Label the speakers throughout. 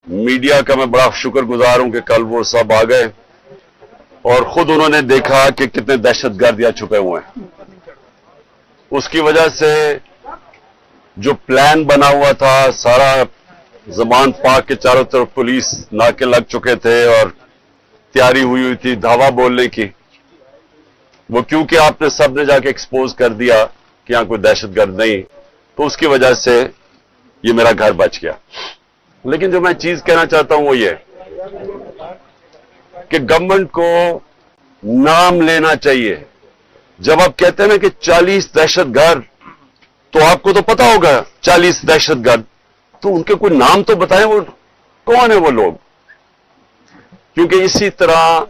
Speaker 1: Media का मैं बड़ा शुक्रगुजार हूं कि कल वो सब आ गए और खुद उन्होंने देखा कि कितने दहशतगर्द यहाँ छुपे हुए हैं। उसकी वजह से जो प्लान बना हुआ था, सारा ज़मान पार्क के चारों तरफ पुलिस नाके लग चुके थे और तैयारी हुई थी धावा बोलने की, वो क्योंकि आपने सबने जाके एक्सपोज कर दिया कि यहां कोई दहशतगर्द नहीं, तो उसकी वजह से ये मेरा घर बच गया। लेकिन जो मैं चीज कहना चाहता हूं वो ये कि गवर्नमेंट को नाम लेना चाहिए। जब आप कहते हैं ना कि 40 दहशतगर्द, तो आपको तो पता होगा 40 दहशतगर्द, तो उनके कोई नाम तो बताएं, वो कौन है वो लोग। क्योंकि इसी तरह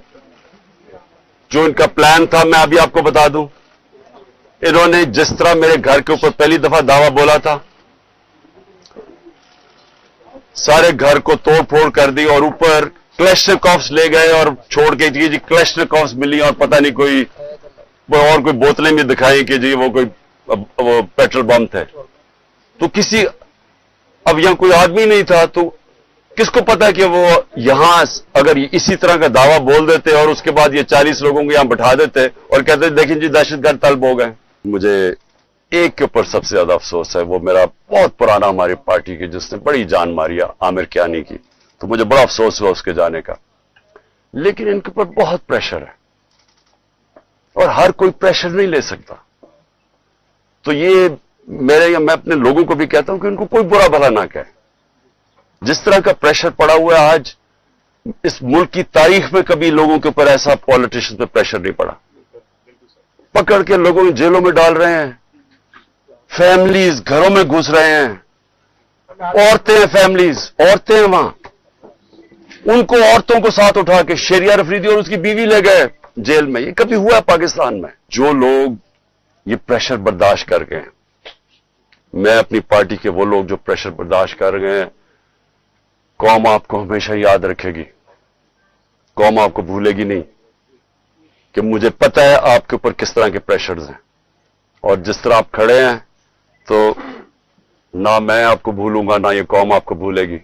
Speaker 1: जो इनका प्लान था, मैं अभी आपको बता दूं, इन्होंने जिस तरह मेरे घर के ऊपर पहली दफा दावा बोला था, सारे घर को तोड़ फोड़ कर दी और ऊपर क्लैशनिकोव्स ले गए और छोड़ के जी क्लैशनिकोव्स मिली और पता नहीं कोई और कोई बोतलें भी दिखाई कि जी वो पेट्रोल बम थे। तो किसी, अब यहां कोई आदमी नहीं था, तो किसको पता कि वो यहां अगर इसी तरह का दावा बोल देते और उसके बाद ये 40 लोगों को यहां बैठा देते और कहते देखिए जी दहशतगर्द तलब हो गए। मुझे एक के ऊपर सबसे ज्यादा अफसोस है, वो मेरा बहुत पुराना हमारी पार्टी की जिसने बड़ी जान मारी, आमिर कियानी की, तो मुझे बड़ा अफसोस हुआ उसके जाने का। लेकिन इनके ऊपर बहुत प्रेशर है और हर कोई प्रेशर नहीं ले सकता। तो ये मैं अपने लोगों को भी कहता हूं कि उनको कोई बुरा भला ना कहे। जिस तरह का प्रेशर पड़ा हुआ है आज, इस मुल्क की तारीख में कभी लोगों के ऊपर ऐसा पॉलिटिशियन पे प्रेशर नहीं पड़ा। पकड़ के लोगों को जेलों में डाल रहे हैं, फैमिलीज घरों में घुस रहे हैं, औरतें हैं, फैमिलीज औरतें हैं वहां, उनको औरतों को साथ उठा के शेरिया रफरीदी और उसकी बीवी ले गए जेल में। ये कभी हुआ है पाकिस्तान में? जो लोग ये प्रेशर बर्दाश्त कर गए, मैं अपनी पार्टी के वो लोग जो प्रेशर बर्दाश्त कर गए हैं, कौम आपको हमेशा याद रखेगी, कौम आपको भूलेगी नहीं। कि मुझे पता है आपके ऊपर किस तरह के प्रेशर्स हैं और जिस तरह आप खड़े हैं, तो ना मैं आपको भूलूंगा ना ये कौम आपको भूलेगी।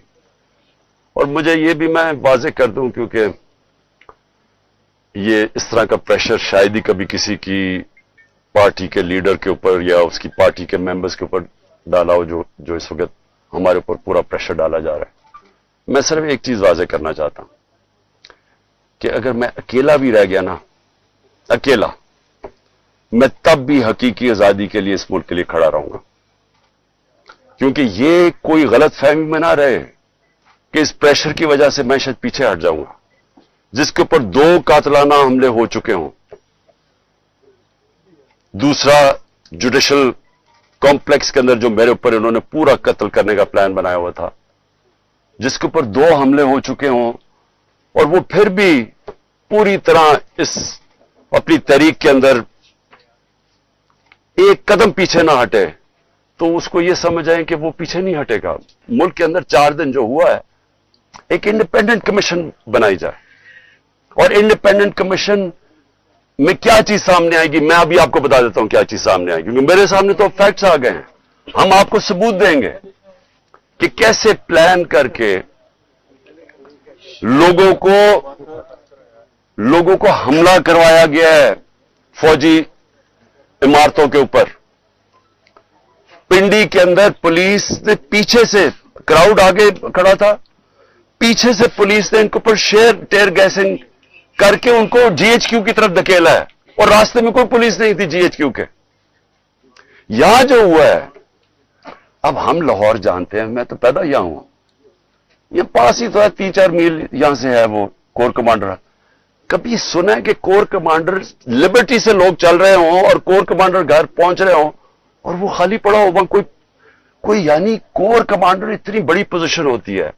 Speaker 1: और मुझे ये भी मैं वाज़ेह कर दूं, क्योंकि ये इस तरह का प्रेशर शायद ही कभी किसी की पार्टी के लीडर के ऊपर या उसकी पार्टी के मेंबर्स के ऊपर डाला हो, जो इस वक्त हमारे ऊपर पूरा प्रेशर डाला जा रहा है। मैं सिर्फ एक चीज वाज़ेह करना चाहता हूं कि अगर मैं अकेला भी रह गया ना, अकेला, मैं तब भी हकीकी आजादी के लिए इस मुल्क के लिए खड़ा रहूंगा। क्योंकि ये कोई गलत फहमी में ना रहे कि इस प्रेशर की वजह से मैं शायद पीछे हट जाऊंगा। जिसके ऊपर 2 कातलाना हमले हो चुके हों, दूसरा जुडिशल कॉम्प्लेक्स के अंदर जो मेरे ऊपर इन्होंने पूरा कत्ल करने का प्लान बनाया हुआ था, जिसके ऊपर 2 हमले हो चुके हों और वो फिर भी पूरी तरह इस अपनी तहरीक के अंदर एक कदम पीछे ना हटे, तो उसको ये समझ आए कि वो पीछे नहीं हटेगा। मुल्क के अंदर 4 दिन जो हुआ है, एक इंडिपेंडेंट कमीशन बनाई जाए और इंडिपेंडेंट कमीशन में क्या चीज सामने आएगी, मैं अभी आपको बता देता हूं क्या चीज सामने आएगी, क्योंकि मेरे सामने तो फैक्ट्स आ गए हैं। हम आपको सबूत देंगे कि कैसे प्लान करके लोगों को हमला करवाया गया है फौजी इमारतों के ऊपर। पिंडी के अंदर पुलिस ने पीछे से, क्राउड आगे खड़ा था, पीछे से पुलिस ने इनके ऊपर टेयर गैसिंग करके उनको जीएचक्यू की तरफ धकेला है और रास्ते में कोई पुलिस नहीं थी जीएचक्यू के। यहां जो हुआ है, अब हम लाहौर जानते हैं, मैं तो पैदा यहां हूं, ये पास ही तो है, 3-4 मील यहां से है वो कोर कमांडर। कभी सुना है कि कोर कमांडर लिबर्टी से लोग चल रहे हों और कोर कमांडर घर पहुंच रहे हों और वो खाली पड़ा हो वहां कोई यानी कोर कमांडर इतनी बड़ी पोजीशन होती है,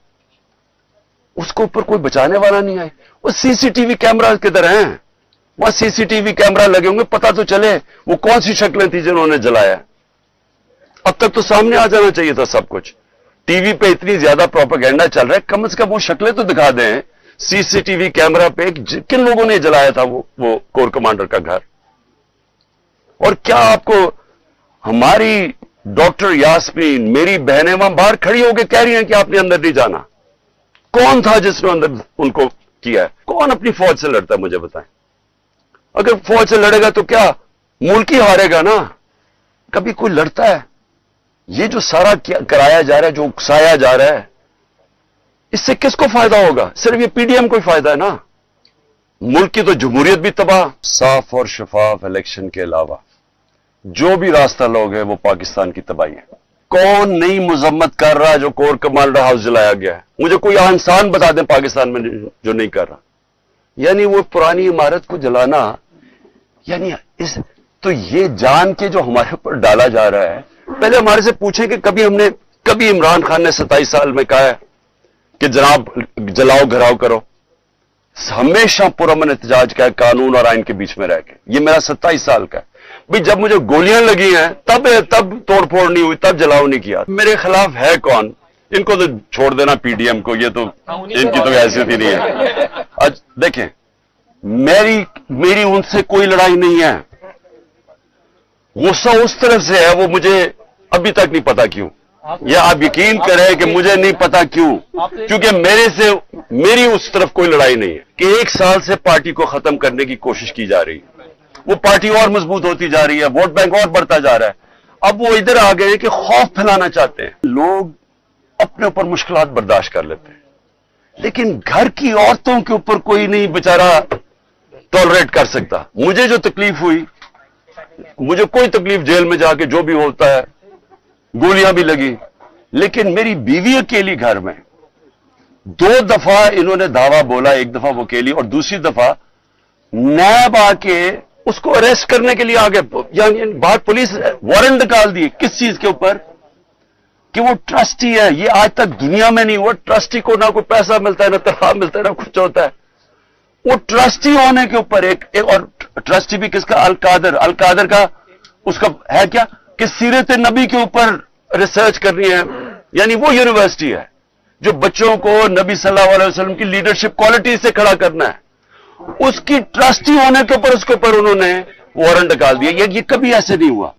Speaker 1: उसको ऊपर कोई बचाने वाला नहीं है। वो सीसीटीवी कैमरा किधर हैं? वहां सीसीटीवी कैमरा लगे होंगे, पता तो चले वो कौन सी शक्लें थी जिन्होंने जलाया। अब तक तो सामने आ जाना चाहिए था सब कुछ। टीवी पे इतनी ज्यादा प्रोपेगेंडा चल रहा है, कम से कम वो शक्लें तो दिखा दें सीसीटीवी कैमरा पे किन लोगों ने जलाया था वो कोर कमांडर का घर। और क्या आपको हमारी डॉक्टर यास्मीन, मेरी बहनें वहां बाहर खड़ी होकर कह रही हैं कि आपने अंदर नहीं जाना। कौन था जिसने अंदर उनको किया है? कौन अपनी फौज से लड़ता है मुझे बताएं? अगर फौज से लड़ेगा तो क्या मुल्क ही हारेगा ना? कभी कोई लड़ता है? ये जो सारा कराया जा रहा है, जो उकसाया जा रहा है, इससे किसको फायदा होगा? सिर्फ ये पीडीएम को ही फायदा है ना? मुल्क की तो जमहूरियत भी तबाह। साफ और शफाफ इलेक्शन के अलावा जो भी रास्ता लोगे वो पाकिस्तान की तबाही है। कौन नई मजम्मत कर रहा है जो कोर कमांडर हाउस जलाया गया है? मुझे कोई इंसान बता दें पाकिस्तान में जो नहीं कर रहा। यानी वो पुरानी इमारत को जलाना, यानी इस तो ये जान के जो हमारे ऊपर डाला जा रहा है। पहले हमारे से पूछें कि कभी इमरान खान ने 27 साल में कहा है कि जनाब जलाओ घराव करो? हमेशा पुरअमन एहतजाज का है, कानून और आइन के बीच में रह के। ये मेरा 27 साल का है भाई। जब मुझे गोलियां लगी हैं तब तोड़फोड़ नहीं हुई, तब जलाओ नहीं किया। मेरे खिलाफ है कौन? इनको तो छोड़ देना, पीडीएम को। ये तो इनकी तो हैसियत ही नहीं है। आज देखें, मेरी उनसे कोई लड़ाई नहीं है। गुस्सा उस तरफ से है, वो मुझे अभी तक नहीं पता क्यों। या आप यकीन करें कि मुझे नहीं पता क्यों, क्योंकि मेरी उस तरफ कोई लड़ाई नहीं है। कि 1 साल से पार्टी को खत्म करने की कोशिश की जा रही है, वो पार्टी और मजबूत होती जा रही है, वोट बैंक और बढ़ता जा रहा है। अब वो इधर आ गए कि खौफ फैलाना चाहते हैं। लोग अपने ऊपर मुश्किलात बर्दाश्त कर लेते हैं, लेकिन घर की औरतों के ऊपर कोई नहीं बेचारा टॉलरेट कर सकता। मुझे जो तकलीफ हुई, मुझे कोई तकलीफ जेल में जाके जो भी होता है, गोलियां भी लगी, लेकिन मेरी बीवी अकेली घर में 2 दफा इन्होंने दावा बोला। एक दफा वकीली और दूसरी दफा नैब आके उसको अरेस्ट करने के लिए आ गए। यानी बाहर पुलिस वारंट निकाल दिए। किस चीज के ऊपर? कि वो ट्रस्टी है। ये आज तक दुनिया में नहीं हुआ। ट्रस्टी को ना कोई पैसा मिलता है, ना तनख्वाह मिलता है, ना कुछ होता है। वो ट्रस्टी होने के ऊपर एक और ट्रस्टी भी किसका? अल-कादर का उसका है क्या कि सीरत नबी के ऊपर रिसर्च करनी है। यानी वो यूनिवर्सिटी है जो बच्चों को नबी सल्लल्लाहु अलैहि वसल्लम की लीडरशिप क्वालिटी से खड़ा करना है। उसकी ट्रस्टी होने के ऊपर उसके ऊपर उन्होंने वारंट निकाल दिया। ये कभी ऐसे नहीं हुआ।